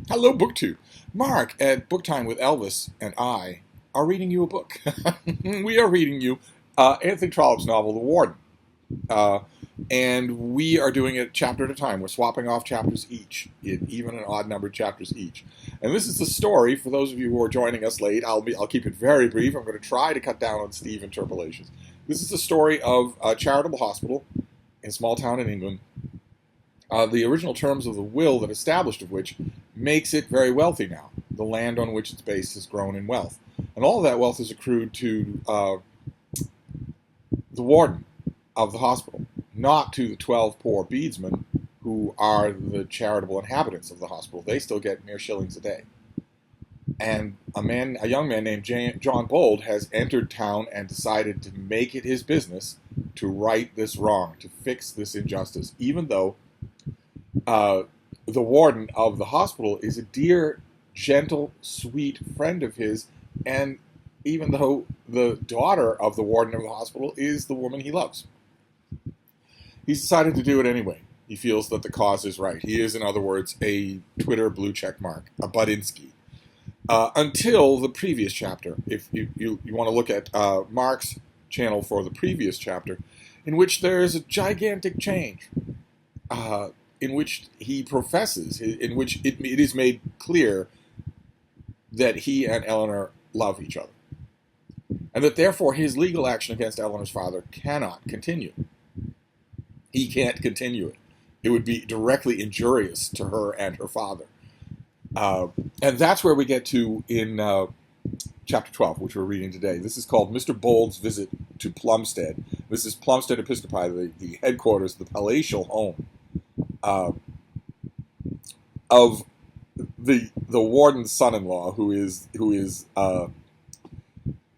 Hello, BookTube. Mark at Book Time with Elvis and I are reading you a book. We are reading you Anthony Trollope's novel, The Warden. Uh, and we are doing it chapter at a time. We're swapping off chapters each, even and odd-numbered chapters each. And this is the story, for those of you who are joining us late, I'll keep it very brief. I'm going to try to cut down on Steve interpolations. This is the story of a charitable hospital in a small town in England. The original terms of the will that established of which makes it very wealthy now. The land on which it's based has grown in wealth. And all of that wealth is accrued to the warden of the hospital, not to the 12 poor beadsmen who are the charitable inhabitants of the hospital. They still get mere shillings a day. And a young man named John Bold has entered town and decided to make it his business to right this wrong, to fix this injustice, even though the warden of the hospital is a dear, gentle, sweet friend of his, and even though the daughter of the warden of the hospital is the woman he loves. He's decided to do it anyway. He feels that the cause is right. He is, in other words, a Twitter blue check mark, a Budinsky. Until the previous chapter, if you want to look at Mark's channel for the previous chapter, in which there is a gigantic change. In which he professes, in which it is made clear that he and Eleanor love each other. And that therefore his legal action against Eleanor's father cannot continue. He can't continue it. It would be directly injurious to her and her father. And that's where we get to in chapter 12, which we're reading today. This is called Mr. Bold's Visit to Plumstead. This is Plumstead Episcopi, the headquarters, the palatial home of the warden's son-in-law, who is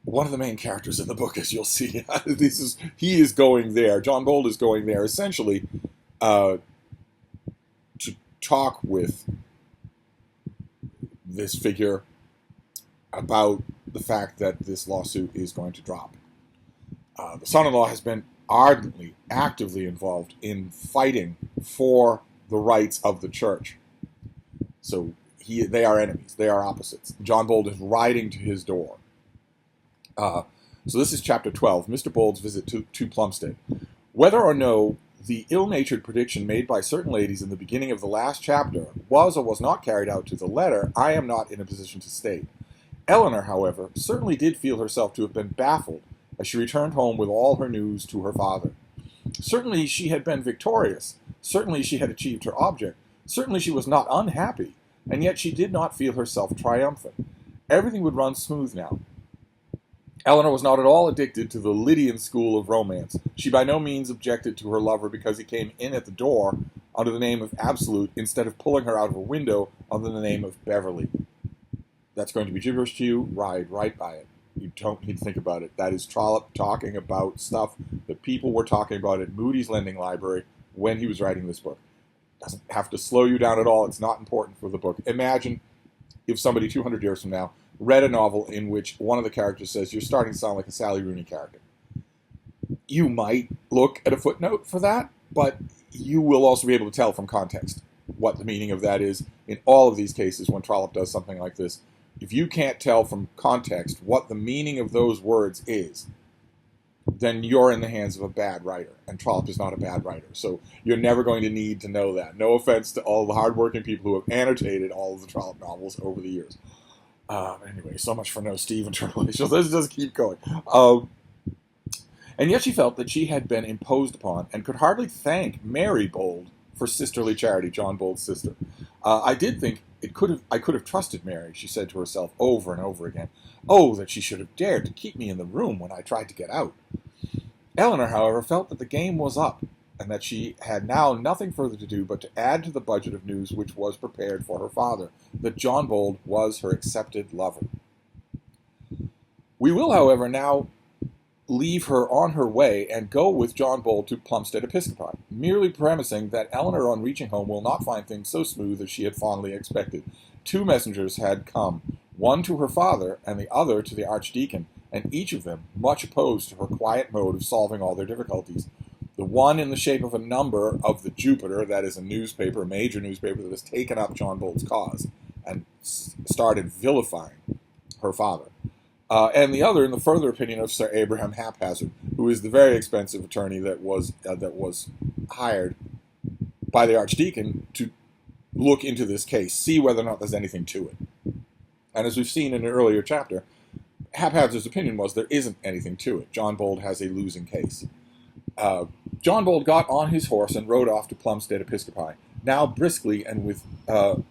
one of the main characters in the book, as you'll see. He is going there. John Bold is going there essentially to talk with this figure about the fact that this lawsuit is going to drop. The son-in-law has been ardently, actively involved in fighting for the rights of the church. So they are enemies. They are opposites. John Bold is riding to his door. So this is chapter 12, Mr. Bold's Visit to Plumstead. Whether or no the ill-natured prediction made by certain ladies in the beginning of the last chapter was or was not carried out to the letter, I am not in a position to state. Eleanor, however, certainly did feel herself to have been baffled as she returned home with all her news to her father. Certainly she had been victorious. Certainly she had achieved her object. Certainly she was not unhappy, and yet she did not feel herself triumphant. Everything would run smooth now. Eleanor was not at all addicted to the Lydian school of romance. She by no means objected to her lover because he came in at the door under the name of Absolute instead of pulling her out of a window under the name of Beverly. That's going to be gibberish to you. Ride right by it. You don't need to think about it. That is Trollope talking about stuff that people were talking about at Moody's Lending Library when he was writing this book. Doesn't have to slow you down at all. It's not important for the book. Imagine if somebody 200 years from now read a novel in which one of the characters says, you're starting to sound like a Sally Rooney character. You might look at a footnote for that, but you will also be able to tell from context what the meaning of that is. In all of these cases, when Trollope does something like this, if you can't tell from context what the meaning of those words is, then you're in the hands of a bad writer. And Trollope is not a bad writer. So you're never going to need to know that. No offense to all the hardworking people who have annotated all of the Trollope novels over the years. Anyway, so much for no Steve interpolations. Let's just keep going. And yet she felt that she had been imposed upon and could hardly thank Mary Bold for sisterly charity, John Bold's sister. I did think I could have trusted Mary, she said to herself over and over again. Oh, that she should have dared to keep me in the room when I tried to get out. Eleanor, however, felt that the game was up, and that she had now nothing further to do but to add to the budget of news which was prepared for her father, that John Bold was her accepted lover. We will, however, now leave her on her way and go with John Bold to Plumstead Episcopi, merely premising that Eleanor on reaching home will not find things so smooth as she had fondly expected. 2 messengers had come, one to her father and the other to the archdeacon, and each of them much opposed to her quiet mode of solving all their difficulties. The one in the shape of a number of the Jupiter, that is a newspaper, a major newspaper that has taken up John Bold's cause, started vilifying her father. And the other, in the further opinion of Sir Abraham Haphazard, who is the very expensive attorney that was hired by the Archdeacon to look into this case, see whether or not there's anything to it. And as we've seen in an earlier chapter, Haphazard's opinion was there isn't anything to it. John Bold has a losing case. John Bold got on his horse and rode off to Plumstead Episcopi, now briskly and with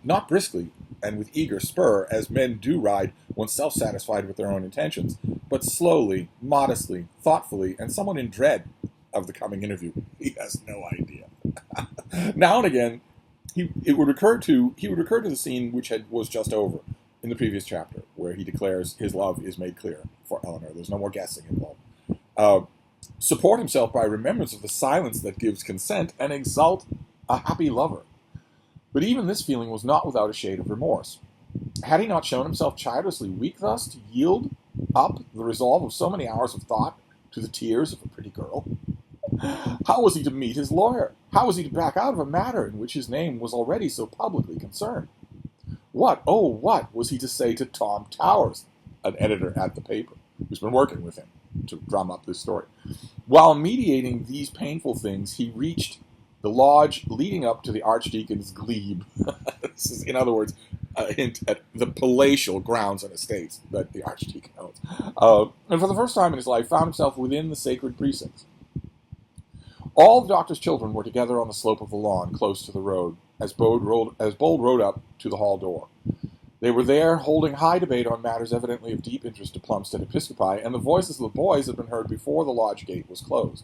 not briskly and with eager spur, as men do ride when self-satisfied with their own intentions, but slowly, modestly, thoughtfully, and somewhat in dread of the coming interview. He has no idea. Now and again, he would recur to the scene which was just over in the previous chapter, where he declares his love is made clear for Eleanor. There's no more guessing involved. Support himself by remembrance of the silence that gives consent, and exult a happy lover. But even this feeling was not without a shade of remorse. Had he not shown himself childishly weak thus to yield up the resolve of so many hours of thought to the tears of a pretty girl? How was he to meet his lawyer? How was he to back out of a matter in which his name was already so publicly concerned? What was he to say to Tom Towers, an editor at the paper, who's been working with him to drum up this story? While mediating these painful things, he reached the lodge leading up to the Archdeacon's glebe. This is, in other words, a hint at the palatial grounds and estates that the Archdeacon owns. And for the first time in his life, found himself within the sacred precincts. All the doctor's children were together on the slope of the lawn, close to the road, as Bold rode up to the hall door. They were there, holding high debate on matters evidently of deep interest to Plumstead Episcopi, and the voices of the boys had been heard before the lodge gate was closed.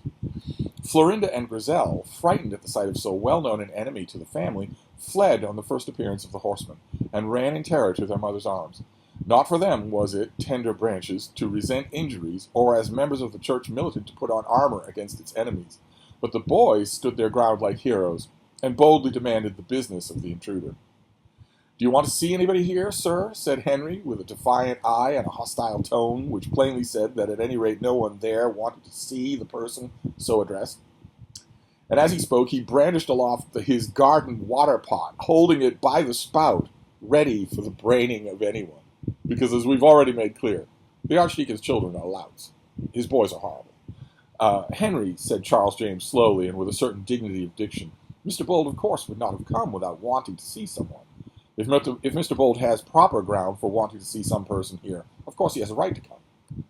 Florinda and Griselle, frightened at the sight of so well-known an enemy to the family, fled on the first appearance of the horseman, and ran in terror to their mother's arms. Not for them was it, tender branches, to resent injuries, or as members of the church militant to put on armor against its enemies. But the boys stood their ground like heroes, and boldly demanded the business of the intruder. "Do you want to see anybody here, sir?" said Henry, with a defiant eye and a hostile tone, which plainly said that at any rate no one there wanted to see the person so addressed. And as he spoke, he brandished aloft his garden water pot, holding it by the spout, ready for the braining of anyone. Because, as we've already made clear, the Archdeacon's children are louts. His boys are horrible. "Henry," said Charles James slowly and with a certain dignity of diction, "Mr. Bold, of course, would not have come without wanting to see someone. If Mr. Bold has proper ground for wanting to see some person here, of course he has a right to come."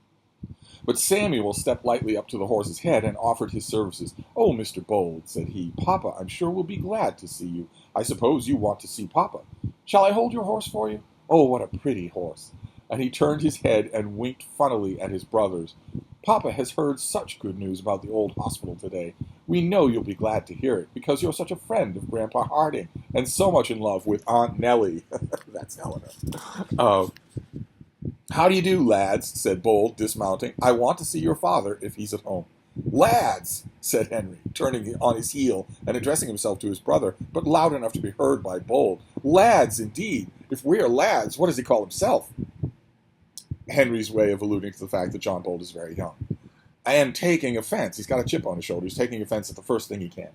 But Samuel stepped lightly up to the horse's head and offered his services. "Oh, Mr. Bold," said he, "Papa, I'm sure, will be glad to see you. I suppose you want to see Papa. Shall I hold your horse for you? Oh, what a pretty horse." And he turned his head and winked funnily at his brothers. "Papa has heard such good news about the old hospital today. We know you'll be glad to hear it, because you're such a friend of Grandpa Harding, and so much in love with Aunt Nellie." That's Eleanor. "How do you do, lads?" said Bold, dismounting. "I want to see your father, if he's at home." "Lads!" said Henry, turning on his heel and addressing himself to his brother, but loud enough to be heard by Bold. "Lads, indeed! If we are lads, what does he call himself?" Henry's way of alluding to the fact that John Bold is very young. And taking offense. He's got a chip on his shoulder. He's taking offense at the first thing he can.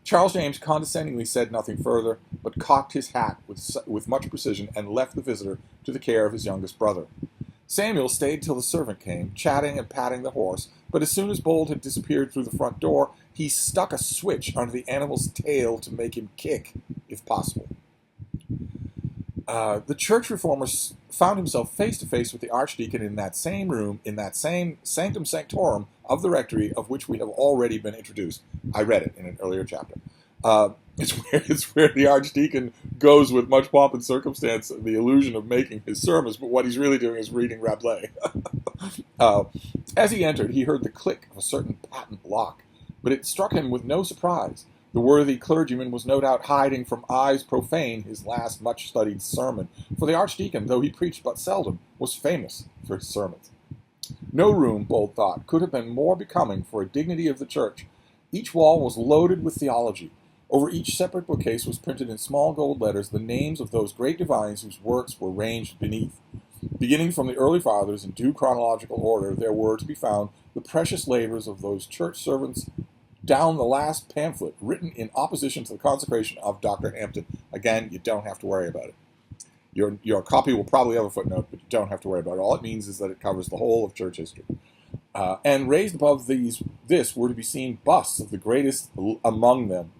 Charles James condescendingly said nothing further, but cocked his hat with much precision and left the visitor to the care of his youngest brother. Samuel stayed till the servant came, chatting and patting the horse, but as soon as Bold had disappeared through the front door, he stuck a switch under the animal's tail to make him kick, if possible. The church reformer found himself face to face with the Archdeacon in that same room, in that same sanctum sanctorum of the rectory, of which we have already been introduced. I read it in an earlier chapter. It's where the Archdeacon goes with much pomp and circumstance, the illusion of making his sermons, but what he's really doing is reading Rabelais. As he entered, he heard the click of a certain patent lock, but it struck him with no surprise. The worthy clergyman was no doubt hiding from eyes profane his last much-studied sermon, for the Archdeacon, though he preached but seldom, was famous for his sermons. No room, Bold thought, could have been more becoming for a dignity of the church. Each wall was loaded with theology. Over each separate bookcase was printed in small gold letters the names of those great divines whose works were ranged beneath. Beginning from the early fathers in due chronological order, there were to be found the precious labors of those church servants down the last pamphlet written in opposition to the consecration of Dr. Hampton. Again, you don't have to worry about it. Your copy will probably have a footnote, but you don't have to worry about it. All it means is that it covers the whole of church history. And raised above this were to be seen busts of the greatest among them: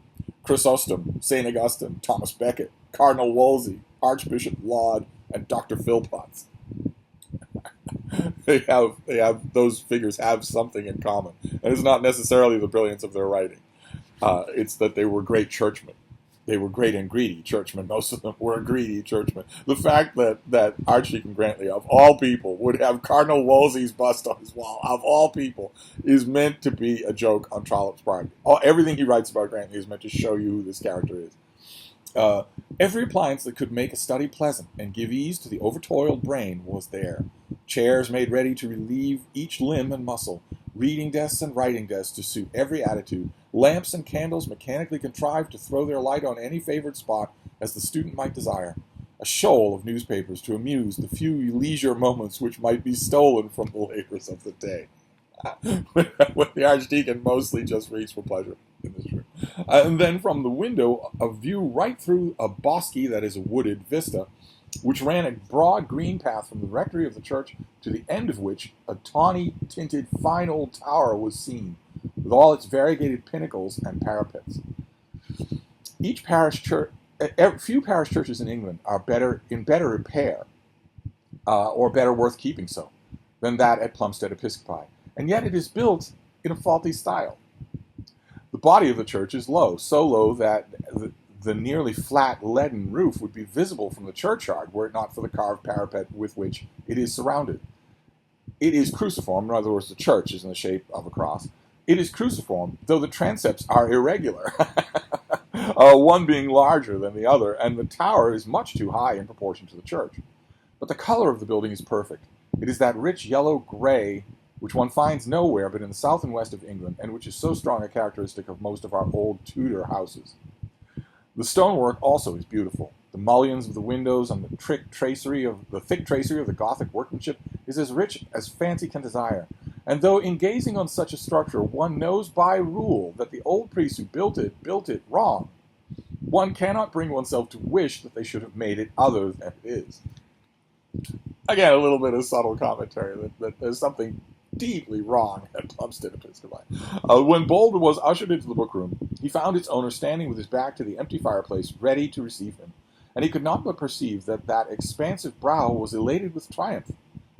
Chrysostom, St. Augustine, Thomas Becket, Cardinal Wolsey, Archbishop Laud, and Dr. Philpotts. Those figures have something in common, and it's not necessarily the brilliance of their writing. It's that they were great churchmen. They were great and greedy churchmen. Most of them were greedy churchmen. The fact that Archdeacon Grantley, of all people, would have Cardinal Wolsey's bust on his wall, of all people, is meant to be a joke on Trollope's part. Everything he writes about Grantley is meant to show you who this character is. Every appliance that could make a study pleasant and give ease to the overtoiled brain was there. Chairs made ready to relieve each limb and muscle, reading desks and writing desks to suit every attitude, lamps and candles mechanically contrived to throw their light on any favored spot as the student might desire, a shoal of newspapers to amuse the few leisure moments which might be stolen from the labors of the day. When the Archdeacon mostly just reads for pleasure in this room. And then from the window, a view right through a bosky, that is a wooded vista, which ran a broad green path from the rectory of the church to the end of which a tawny-tinted fine old tower was seen, with all its variegated pinnacles and parapets. Few parish churches in England are in better repair, or better worth keeping so, than that at Plumstead Episcopi, and yet it is built in a faulty style. The body of the church is low, so low that the nearly flat leaden roof would be visible from the churchyard were it not for the carved parapet with which it is surrounded. It is cruciform, in other words, the church is in the shape of a cross. It is cruciform, though the transepts are irregular, one being larger than the other, and the tower is much too high in proportion to the church. But the color of the building is perfect. It is that rich yellow-gray which one finds nowhere but in the south and west of England, and which is so strong a characteristic of most of our old Tudor houses. The stonework also is beautiful. The mullions of the windows and the thick tracery of the Gothic workmanship is as rich as fancy can desire. And though in gazing on such a structure one knows by rule that the old priests who built it wrong, one cannot bring oneself to wish that they should have made it other than it is. Again, a little bit of subtle commentary that there's something deeply wrong at Plumstead Episcopi. When Bold was ushered into the bookroom, he found its owner standing with his back to the empty fireplace, ready to receive him, and he could not but perceive that expansive brow was elated with triumph,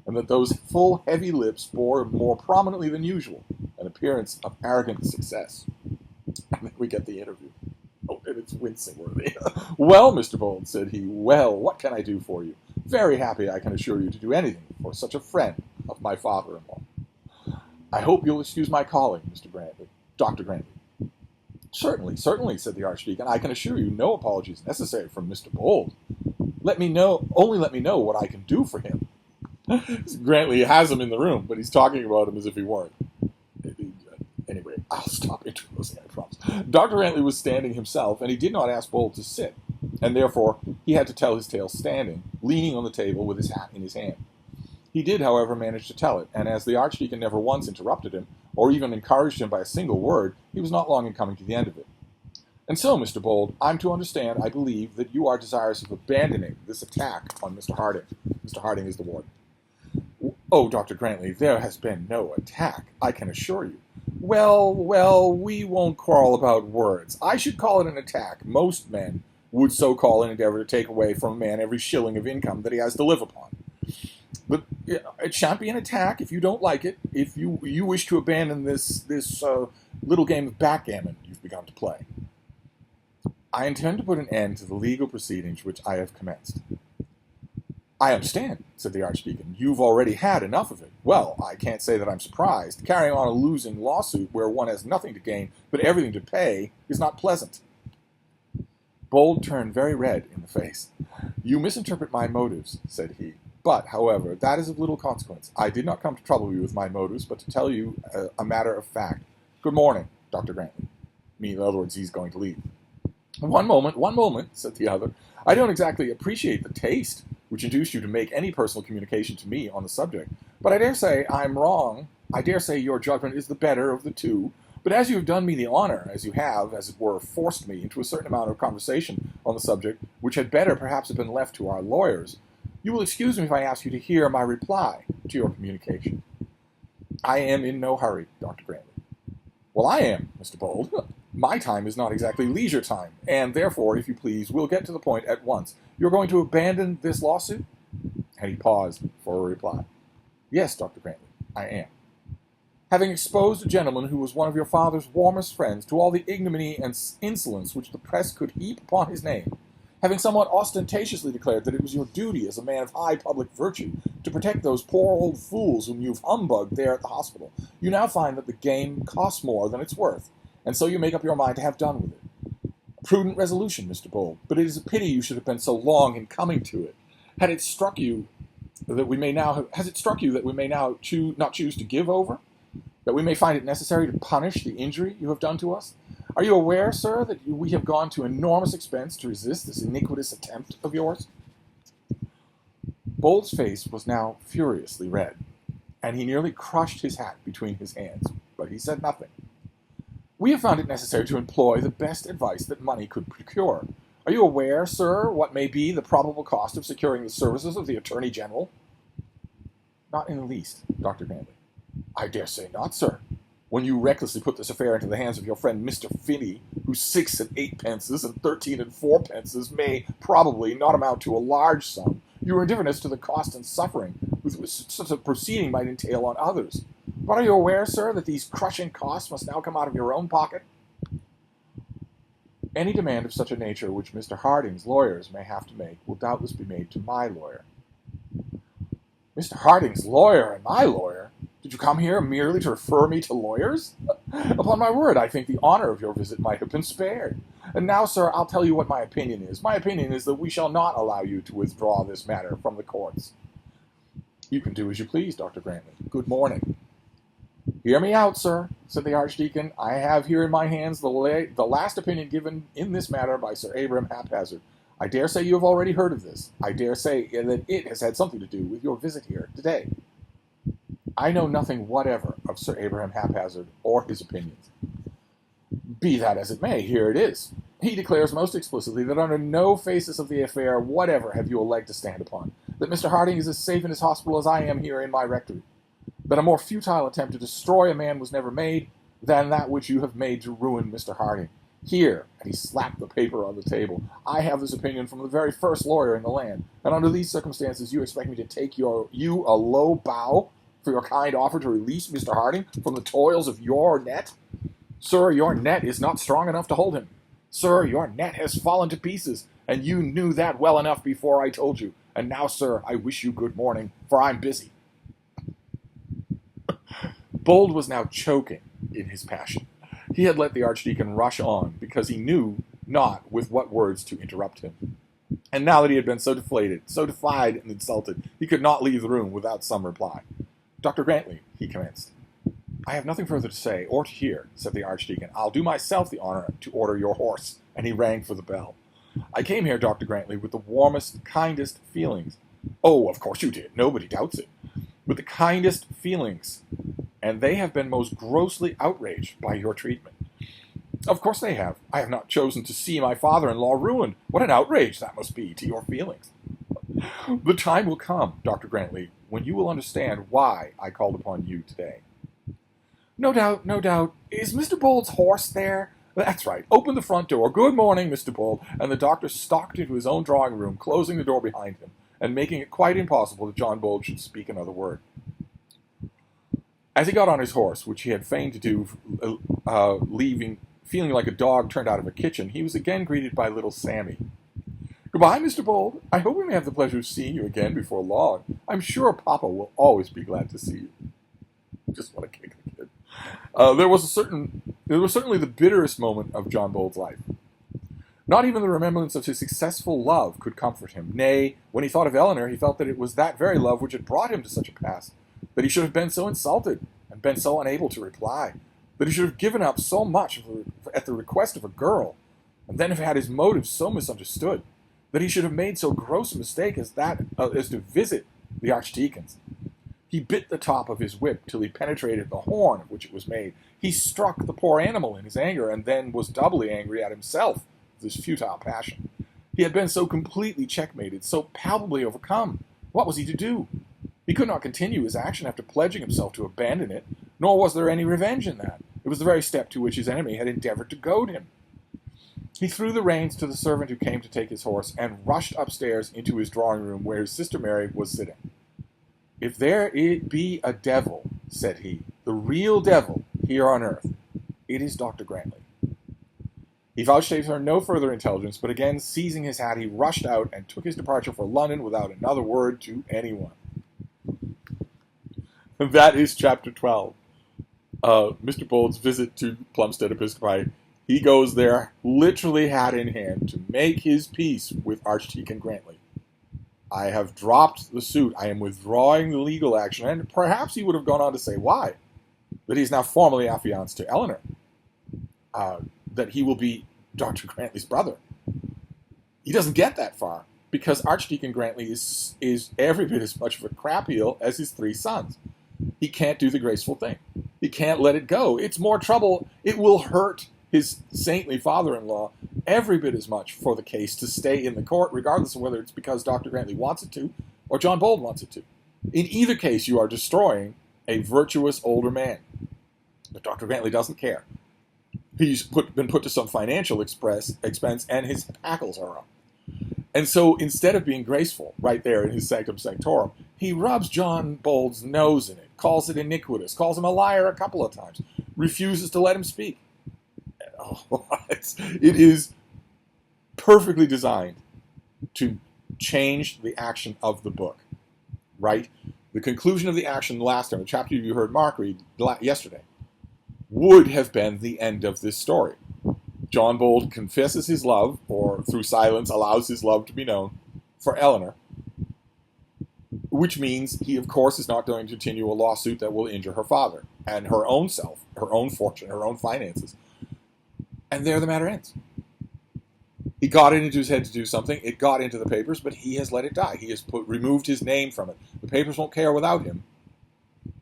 and that those full, heavy lips bore more prominently than usual an appearance of arrogant success. And then we get the interview. Oh, and it's wincing-worthy. "Well, Mr. Bold," said he, "well, what can I do for you? Very happy, I can assure you, to do anything for such a friend of my father-in-law." "I hope you'll excuse my calling, Dr. Grantley." Certainly, said the Archdeacon. "I can assure you no apology is necessary from Mr. Bold. Only let me know what I can do for him." Grantley has him in the room, but he's talking about him as if he weren't. Anyway, I'll stop interposing, I promise. Dr. Grantley was standing himself, and he did not ask Bold to sit, and therefore he had to tell his tale standing, leaning on the table with his hat in his hand. He did, however, manage to tell it, and as the Archdeacon never once interrupted him, or even encouraged him by a single word, he was not long in coming to the end of it. "And so, Mr. Bold, I'm to understand, I believe, that you are desirous of abandoning this attack on Mr. Harding." Mr. Harding is the warden. "Oh, Dr. Grantley, there has been no attack, I can assure you." Well, we won't quarrel about words. I should call it an attack. Most men would so call an endeavor to take away from a man every shilling of income that he has to live upon. But it shan't be an attack if you don't like it, if you wish to abandon this little game of backgammon you've begun to play. "I intend to put an end to the legal proceedings which I have commenced." "I understand," said the Archdeacon. "You've already had enough of it. Well, I can't say that I'm surprised. Carrying on a losing lawsuit where one has nothing to gain but everything to pay is not pleasant." Bold turned very red in the face. "You misinterpret my motives," said he. "But, however, that is of little consequence. I did not come to trouble you with my motives, but to tell you a matter of fact. Good morning, Dr. Grantley." In other words, he's going to leave. One moment, said the other. "I don't exactly appreciate the taste which induced you to make any personal communication to me on the subject, but I dare say I'm wrong. I dare say your judgment is the better of the two, But as you have done me the honor, as you have, as it were, forced me into a certain amount of conversation on the subject, which had better perhaps have been left to our lawyers, you will excuse me if I ask you to hear my reply to your communication. I am in no hurry, Dr. Grantley. Well, I am, Mr. Bold. My time is not exactly leisure time, and therefore, if you please, we'll get to the point at once. You're going to abandon this lawsuit? And he paused for a reply. Yes, Dr. Grantley, I am. Having exposed a gentleman who was one of your father's warmest friends to all the ignominy and insolence which the press could heap upon his name, having somewhat ostentatiously declared that it was your duty as a man of high public virtue to protect those poor old fools whom you've humbugged there at the hospital, you now find that the game costs more than it's worth, and so you make up your mind to have done with it. A prudent resolution, Mr. Bold, but it is a pity you should have been so long in coming to it. Has it struck you that we may now not choose to give over? That we may find it necessary to punish the injury you have done to us? Are you aware, sir, that we have gone to enormous expense to resist this iniquitous attempt of yours? Bold's face was now furiously red, and he nearly crushed his hat between his hands, but he said nothing. We have found it necessary to employ the best advice that money could procure. Are you aware, sir, what may be the probable cost of securing the services of the Attorney General? Not in the least, Dr. Grantley. I dare say not, sir. When you recklessly put this affair into the hands of your friend Mr. Finney, whose 6 and 8 pences and 13 and 4 pences may probably not amount to a large sum, you are indifferent as to the cost and suffering which such a proceeding might entail on others. But are you aware, sir, that these crushing costs must now come out of your own pocket? Any demand of such a nature which Mr. Harding's lawyers may have to make will doubtless be made to my lawyer. Mr. Harding's lawyer and my lawyer? Did you come here merely to refer me to lawyers? Upon my word, I think the honor of your visit might have been spared. And now, sir, I'll tell you what my opinion is. My opinion is that we shall not allow you to withdraw this matter from the courts. You can do as you please, Dr. Grantley. Good morning. Hear me out, sir, said the Archdeacon. I have here in my hands the last opinion given in this matter by Sir Abraham Haphazard. I dare say you have already heard of this. I dare say that it has had something to do with your visit here today. I know nothing whatever of Sir Abraham Haphazard or his opinions. Be that as it may, here it is. He declares most explicitly that under no phasis of the affair whatever have you a leg to stand upon, that Mr. Harding is as safe in his hospital as I am here in my rectory, that a more futile attempt to destroy a man was never made than that which you have made to ruin Mr. Harding. Here, and he slapped the paper on the table, I have this opinion from the very first lawyer in the land, and under these circumstances you expect me to take you a low bow for your kind offer to release Mr. Harding from the toils of your net? Sir, your net is not strong enough to hold him. Sir, your net has fallen to pieces, and you knew that well enough before I told you. And now, sir, I wish you good morning, for I'm busy. Bold was now choking in his passion. He had let the Archdeacon rush on because he knew not with what words to interrupt him. And now that he had been so deflated, so defied and insulted, he could not leave the room without some reply. Dr. Grantley, he commenced. I have nothing further to say or to hear, said the Archdeacon. I'll do myself the honor to order your horse. And he rang for the bell. I came here, Dr. Grantley, with the warmest, kindest feelings. Oh, of course you did. Nobody doubts it. With the kindest feelings. And they have been most grossly outraged by your treatment. Of course they have. I have not chosen to see my father-in-law ruined. What an outrage that must be to your feelings. The time will come, Dr. Grantley, when you will understand why I called upon you today. No doubt, no doubt. Is Mr. Bold's horse there? That's right. Open the front door. Good morning, Mr. Bold. And the doctor stalked into his own drawing room, closing the door behind him, and making it quite impossible that John Bold should speak another word. As he got on his horse, which he had feigned to do, feeling like a dog turned out of a kitchen, he was again greeted by little Sammy. Goodbye, Mr. Bold. I hope we may have the pleasure of seeing you again before long. I'm sure Papa will always be glad to see you. Just want to kick the kid. There was certainly the bitterest moment of John Bold's life. Not even the remembrance of his successful love could comfort him. Nay, when he thought of Eleanor, he felt that it was that very love which had brought him to such a pass, that he should have been so insulted and been so unable to reply, that he should have given up so much at the request of a girl, and then have had his motives so misunderstood, that he should have made so gross a mistake as to visit the Archdeacon's. He bit the top of his whip till he penetrated the horn of which it was made. He struck the poor animal in his anger, and then was doubly angry at himself for this futile passion. He had been so completely checkmated, so palpably overcome. What was he to do? He could not continue his action after pledging himself to abandon it, nor was there any revenge in that. It was the very step to which his enemy had endeavored to goad him. He threw the reins to the servant who came to take his horse, and rushed upstairs into his drawing room where his sister Mary was sitting. "If there be a devil," said he, "the real devil here on earth, it is Dr. Grantley." He vouchsafed her no further intelligence, but again seizing his hat, he rushed out and took his departure for London without another word to anyone. And that is chapter 12. Mr. Bold's visit to Plumstead Episcopi. He goes there literally hat in hand to make his peace with Archdeacon Grantley. I have dropped the suit. I am withdrawing the legal action. And perhaps he would have gone on to say why. That he's now formally affianced to Eleanor. That he will be Dr. Grantley's brother. He doesn't get that far because Archdeacon Grantley is every bit as much of a crap heel as his 3 sons. He can't do the graceful thing. He can't let it go. It's more trouble. It will hurt his saintly father-in-law every bit as much for the case to stay in the court, regardless of whether it's because Dr. Grantley wants it to or John Bold wants it to. In either case, you are destroying a virtuous older man. But Dr. Grantley doesn't care. He's been put to some financial expense, and his hackles are up. And so instead of being graceful right there in his sanctum sanctorum, he rubs John Bold's nose in it, calls it iniquitous, calls him a liar a couple of times, refuses to let him speak. Oh, it is perfectly designed to change the action of the book, right? The conclusion of the action last time, the chapter you heard Mark read yesterday, would have been the end of this story. John Bold confesses his love, or through silence allows his love to be known, for Eleanor, which means he, of course, is not going to continue a lawsuit that will injure her father and her own self, her own fortune, her own finances. And there the matter ends. He got it into his head to do something. It got into the papers, but he has let it die. He has removed his name from it. The papers won't care without him,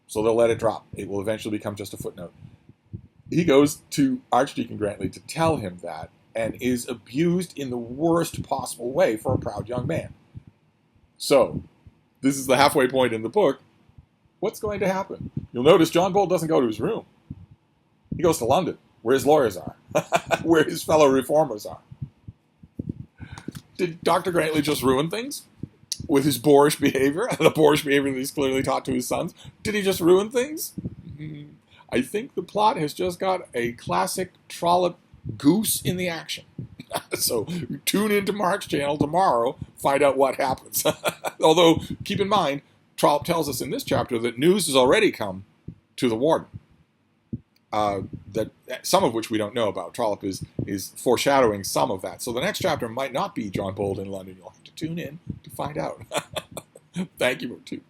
so they'll let it drop. It will eventually become just a footnote. He goes to Archdeacon Grantley to tell him that, and is abused in the worst possible way for a proud young man. So, this is the halfway point in the book. What's going to happen? You'll notice John Bold doesn't go to his room. He goes to London, where his lawyers are, where his fellow reformers are. Did Dr. Grantley just ruin things with his boorish behavior, the boorish behavior that he's clearly taught to his sons? Did he just ruin things? I think the plot has just got a classic Trollope goose in the action. So tune into Mark's channel tomorrow, find out what happens. Although, keep in mind, Trollope tells us in this chapter that news has already come to the Warden. That some of which we don't know about. Trollope is foreshadowing some of that. So the next chapter might not be John Bold in London. You'll have to tune in to find out. Thank you, too.